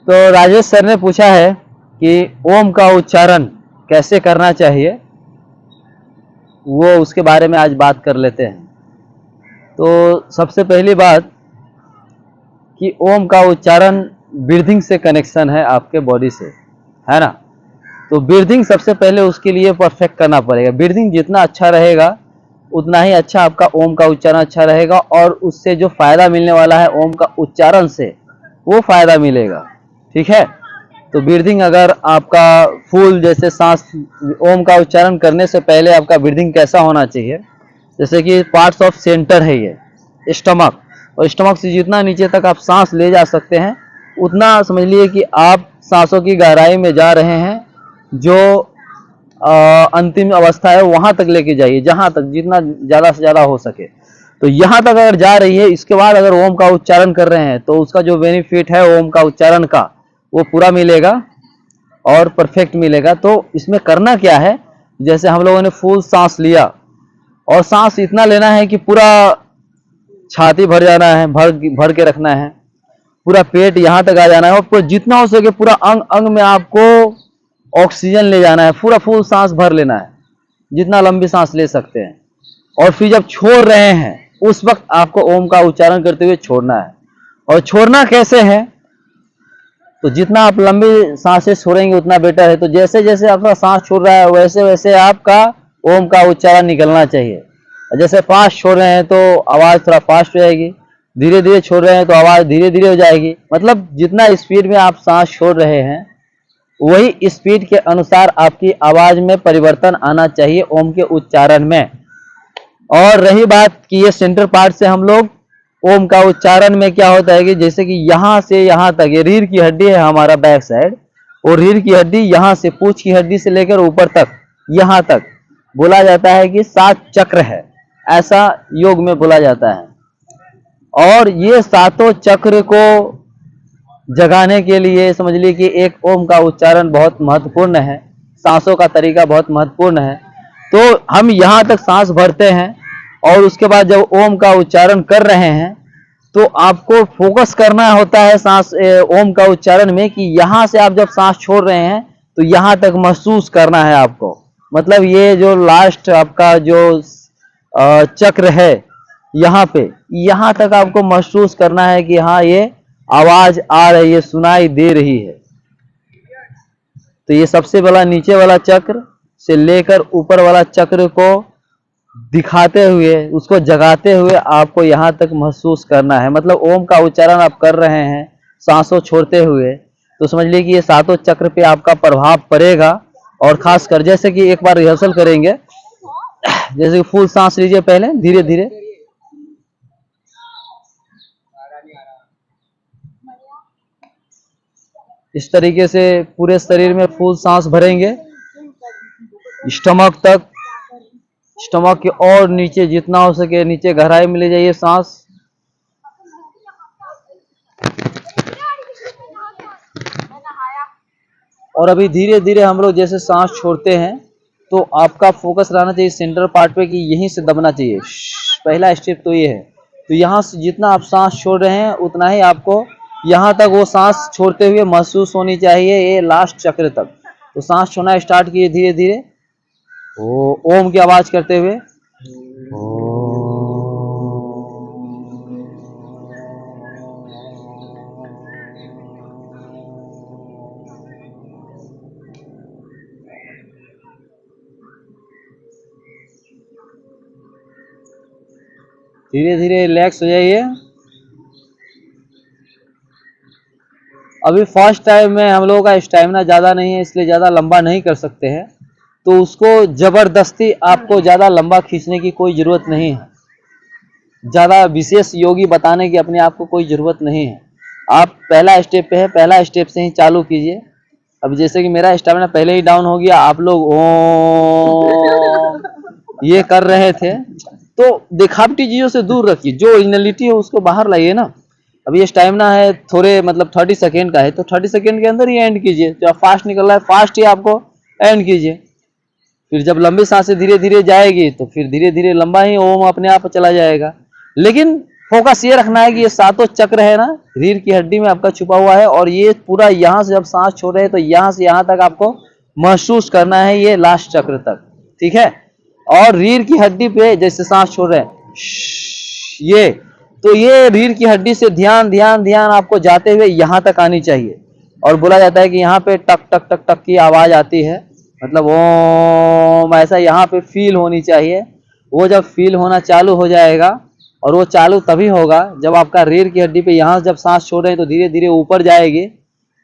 तो राजेश सर ने पूछा है कि ओम का उच्चारण कैसे करना चाहिए, वो उसके बारे में आज बात कर लेते हैं। तो सबसे पहली बात कि ओम का उच्चारण ब्रीथिंग से कनेक्शन है आपके बॉडी से, है ना। तो ब्रीथिंग सबसे पहले उसके लिए परफेक्ट करना पड़ेगा। ब्रीथिंग जितना अच्छा रहेगा उतना ही अच्छा आपका ओम का उच्चारण अच्छा रहेगा, और उससे जो फायदा मिलने वाला है ओम का उच्चारण से, वो फायदा मिलेगा। ठीक है। तो ब्रीथिंग अगर आपका फुल, जैसे सांस ओम का उच्चारण करने से पहले आपका ब्रीथिंग कैसा होना चाहिए, जैसे कि पार्ट्स ऑफ सेंटर है ये स्टमक, और स्टमक से जितना नीचे तक आप सांस ले जा सकते हैं उतना समझ लिए कि आप सांसों की गहराई में जा रहे हैं। जो अंतिम अवस्था है वहां तक लेके जाइए, जहां तक जितना ज्यादा से ज्यादा हो सके। तो यहां तक अगर जा रही है, इसके बाद अगर ओम का उच्चारण कर रहे हैं तो उसका जो बेनिफिट है ओम का उच्चारण का, वो पूरा मिलेगा और परफेक्ट मिलेगा। तो इसमें करना क्या है, जैसे हम लोगों ने फुल सांस लिया, और सांस इतना लेना है कि पूरा छाती भर जाना है, भर के रखना है, पूरा पेट यहाँ तक आ जाना है, और पूरा जितना हो सके पूरा अंग अंग में आपको ऑक्सीजन ले जाना है, पूरा फुल सांस भर लेना है, जितना लंबी सांस ले सकते हैं। और फिर जब छोड़ रहे हैं उस वक्त आपको ओम का उच्चारण करते हुए छोड़ना है। और छोड़ना कैसे है, तो जितना आप लंबी सांसें छोड़ेंगे उतना बेटर है। तो जैसे जैसे आपका सांस छोड़ रहा है वैसे वैसे आपका ओम का उच्चारण निकलना चाहिए। जैसे फास्ट छोड़ रहे हैं तो आवाज थोड़ा फास्ट हो जाएगी, धीरे धीरे छोड़ रहे हैं तो आवाज धीरे धीरे हो जाएगी। मतलब जितना स्पीड में आप सांस छोड़ रहे हैं वही स्पीड के अनुसार आपकी आवाज में परिवर्तन आना चाहिए ओम के उच्चारण में। और रही बात कि ये सेंटर पार्ट से हम लोग ओम का उच्चारण में क्या होता है कि जैसे कि यहां से यहां तक, ये रीढ़ की हड्डी है हमारा बैक साइड, और रीढ़ की हड्डी यहां से पूंछ की हड्डी से लेकर ऊपर तक, यहां तक बोला जाता है कि 7 चक्र है, ऐसा योग में बोला जाता है। और ये 7 चक्र को जगाने के लिए समझ लीजिए कि एक ओम का उच्चारण बहुत महत्वपूर्ण है, सांसों का तरीका बहुत महत्वपूर्ण है। तो हम यहां तक सांस भरते हैं और उसके बाद जब ओम का उच्चारण कर रहे हैं तो आपको फोकस करना होता है सांस ओम का उच्चारण में, कि यहां से आप जब सांस छोड़ रहे हैं तो यहां तक महसूस करना है आपको। मतलब ये जो लास्ट आपका जो चक्र है यहाँ पे, यहाँ तक आपको महसूस करना है कि हाँ ये आवाज आ रही है, सुनाई दे रही है। तो ये सबसे बड़ा नीचे वाला चक्र से लेकर ऊपर वाला चक्र को दिखाते हुए, उसको जगाते हुए आपको यहाँ तक महसूस करना है। मतलब ओम का उच्चारण आप कर रहे हैं सांसों छोड़ते हुए, तो समझ लीजिए कि ये 7 चक्र पे आपका प्रभाव पड़ेगा। और खासकर जैसे कि एक बार रिहर्सल करेंगे, जैसे कि फुल सांस लीजिए पहले, धीरे धीरे इस तरीके से पूरे शरीर में फुल सांस भरेंगे, स्टमक तक, स्टमक के और नीचे जितना हो सके नीचे गहराई में ले जाइए सांस। और अभी धीरे धीरे हम लोग जैसे सांस छोड़ते हैं तो आपका फोकस रहना चाहिए सेंटर पार्ट पे, कि यहीं से दबना चाहिए। पहला स्टेप तो ये है। तो यहाँ से जितना आप सांस छोड़ रहे हैं उतना ही आपको यहाँ तक वो सांस छोड़ते हुए महसूस होनी चाहिए, ये लास्ट चक्र तक। तो सांस छोड़ना स्टार्ट कीजिए धीरे धीरे, ओम की आवाज करते हुए। धीरे धीरे रिलैक्स हो जाइए। अभी फर्स्ट टाइम में हम लोगों का स्टैमिना ज़्यादा नहीं है, इसलिए ज़्यादा लंबा नहीं कर सकते हैं। तो उसको ज़बरदस्ती आपको ज़्यादा लंबा खींचने की कोई ज़रूरत नहीं है, ज़्यादा विशेष योगी बताने की अपने आप को कोई ज़रूरत नहीं है। आप पहला स्टेप पे है, पहला स्टेप से ही चालू कीजिए। अब जैसे कि मेरा स्टैमिना पहले ही डाउन हो गया, आप लोग ओम ये कर रहे थे, तो दिखावटी चीज़ों से दूर रखिए, जो ओरिजिनलिटी है उसको बाहर लाइए ना। अब ये स्टैमिना है थोड़े मतलब 30 सेकेंड का है, तो 30 सेकेंड के अंदर ही एंड कीजिए। जब फास्ट निकल रहा है फास्ट ही आपको एंड कीजिए। फिर जब लंबी सांसें धीरे धीरे जाएगी तो फिर धीरे धीरे लंबा ही ओम अपने आप चला जाएगा। लेकिन फोकस ये रखना है कि ये सातों चक्र है ना रीढ़ की हड्डी में आपका छुपा हुआ है, और ये पूरा यहाँ से जब सांस छोड़ रहे हैं तो यहाँ से यहाँ तक आपको महसूस करना है, ये लास्ट चक्र तक, ठीक है। और रीढ़ की हड्डी पे जैसे सांस छोड़ रहे हैं ये, तो ये रीढ़ की हड्डी से ध्यान ध्यान ध्यान आपको जाते हुए यहाँ तक आनी चाहिए। और बोला जाता है कि यहाँ पे टक टक टक टक की आवाज आती है, मतलब ओम, ऐसा यहाँ पे फील होनी चाहिए। वो जब फील होना चालू हो जाएगा, और वो चालू तभी होगा जब आपका रीढ़ की हड्डी पे यहाँ जब सांस छोड़ रहे हैं तो धीरे धीरे ऊपर जाएगी,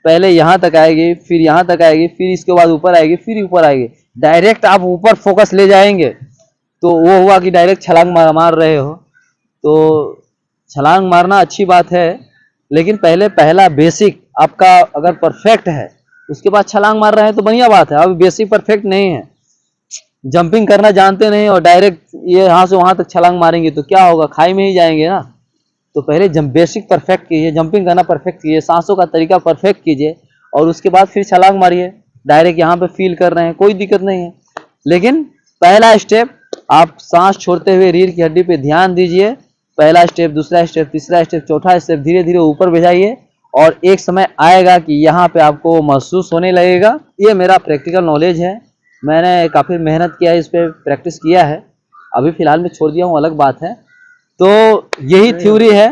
पहले यहाँ तक आएगी, फिर यहाँ तक आएगी, फिर इसके बाद ऊपर आएगी, फिर ऊपर आएगी। डायरेक्ट आप ऊपर फोकस ले जाएंगे तो वो हुआ कि डायरेक्ट छलांग मार रहे हो। तो छलांग मारना अच्छी बात है, लेकिन पहले पहला बेसिक आपका अगर परफेक्ट है उसके बाद छलांग मार रहे हैं तो बढ़िया बात है। अभी बेसिक परफेक्ट नहीं है, जंपिंग करना जानते नहीं और डायरेक्ट ये यहाँ से वहां तक छलांग मारेंगे तो क्या होगा, खाई में ही जाएंगे ना। तो पहले बेसिक परफेक्ट कीजिए, जंपिंग करना परफेक्ट कीजिए, सांसों का तरीका परफेक्ट कीजिए, और उसके बाद फिर छलांग मारिए। डायरेक्ट यहाँ पे फील कर रहे हैं कोई दिक्कत नहीं है, लेकिन पहला स्टेप आप सांस छोड़ते हुए रीढ़ की हड्डी पे ध्यान दीजिए। पहला स्टेप, दूसरा स्टेप, तीसरा स्टेप, चौथा स्टेप, धीरे धीरे ऊपर भेजाइए, और एक समय आएगा कि यहाँ पे आपको महसूस होने लगेगा। ये मेरा प्रैक्टिकल नॉलेज है, मैंने काफ़ी मेहनत किया है, इस पर प्रैक्टिस किया है। अभी फिलहाल में छोड़ दिया हूँ, अलग बात है। तो यही थ्योरी है,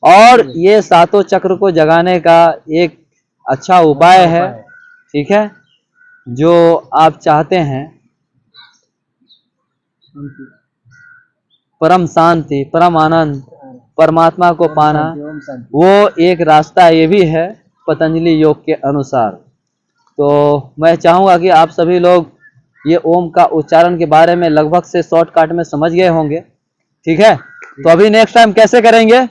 और ये सातों चक्र को जगाने का एक अच्छा उपाय है, ठीक है। जो आप चाहते हैं परम शांति, परम आनंद, परमात्मा को पाना, वो एक रास्ता ये भी है पतंजलि योग के अनुसार। तो मैं चाहूँगा कि आप सभी लोग ये ओम का उच्चारण के बारे में लगभग से शॉर्टकट में समझ गए होंगे, ठीक है। तो अभी नेक्स्ट टाइम कैसे करेंगे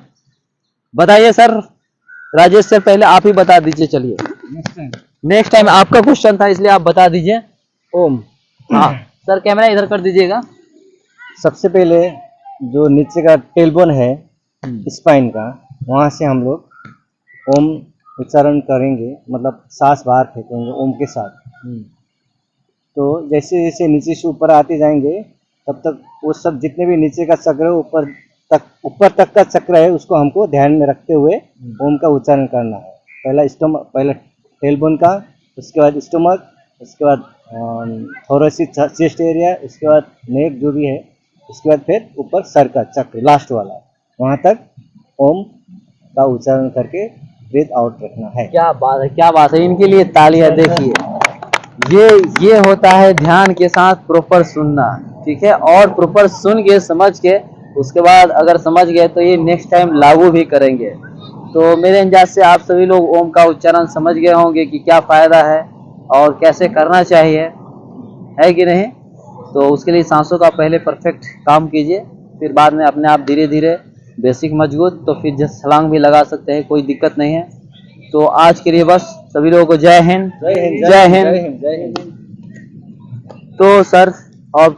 बताइए सर। राजेश सर पहले आप ही बता दीजिए। चलिए नेक्स्ट टाइम आपका क्वेश्चन था इसलिए आप बता दीजिए। ओम, हाँ सर कैमरा इधर कर दीजिएगा। सबसे पहले जो नीचे का टेलबोन है स्पाइन का, वहाँ से हम लोग ओम उच्चारण करेंगे, मतलब सांस बाहर फेंकेंगे ओम के साथ। तो जैसे जैसे नीचे से ऊपर आते जाएंगे तब तक वो सब जितने भी नीचे का चक्र है ऊपर तक का चक्र है उसको हमको ध्यान में रखते हुए ओम का उच्चारण करना है। पहला टेलबोन का, उसके बाद स्टमक, उसके बाद थोरेसिक चेस्ट एरिया, उसके बाद नेक जो भी है, उसके बाद फिर ऊपर सर का चक्र लास्ट वाला, वहाँ तक ओम का उच्चारण करके ब्रीथ आउट रखना है। क्या बात है, क्या बात है, इनके लिए तालियां। देखिए ये होता है ध्यान के साथ प्रॉपर सुनना, ठीक है। और प्रॉपर सुन के समझ के उसके बाद अगर समझ गए तो ये नेक्स्ट टाइम लागू भी करेंगे। तो मेरे अंदाज से आप सभी लोग ओम का उच्चारण समझ गए होंगे कि क्या फ़ायदा है और कैसे करना चाहिए, है कि नहीं। तो उसके लिए सांसों का पहले परफेक्ट काम कीजिए, फिर बाद में अपने आप धीरे धीरे बेसिक मजबूत, तो फिर छलांग भी लगा सकते हैं, कोई दिक्कत नहीं है। तो आज के लिए बस सभी लोगों को जय हिंद, जय हिंद, जय हिंद। तो सर और